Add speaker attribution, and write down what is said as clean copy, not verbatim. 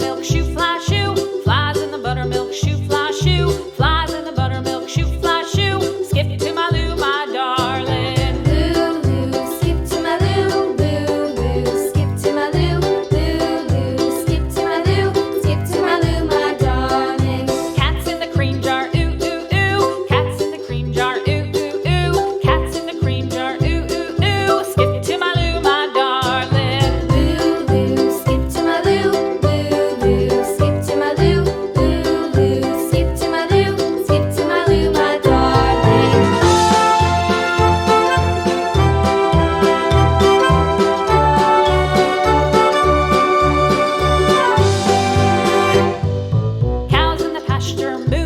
Speaker 1: buttermilk shoe, fly shoe. Flies in the buttermilk shoe, fly shoe. Flies in the buttermilk shoe, fly shoe. Skip to my Lou, my darling.
Speaker 2: Lou, skip to my Lou. Lou, skip to my Lou. Lou, skip to my Lou. Skip to my Lou, my darling.
Speaker 1: Cats in the cream jar, ooh, ooh, ooh. Cats in the cream jar, ooh, ooh, ooh. Cats in the cream jar, ooh, ooh, ooh. Skip to my Lou, my darling.
Speaker 2: Lou, skip to my Lou. Lou, skip to my Lou. Lou, skip to my Lou. Skip to my Lou, my darling.
Speaker 1: Cows in the pasture, moo.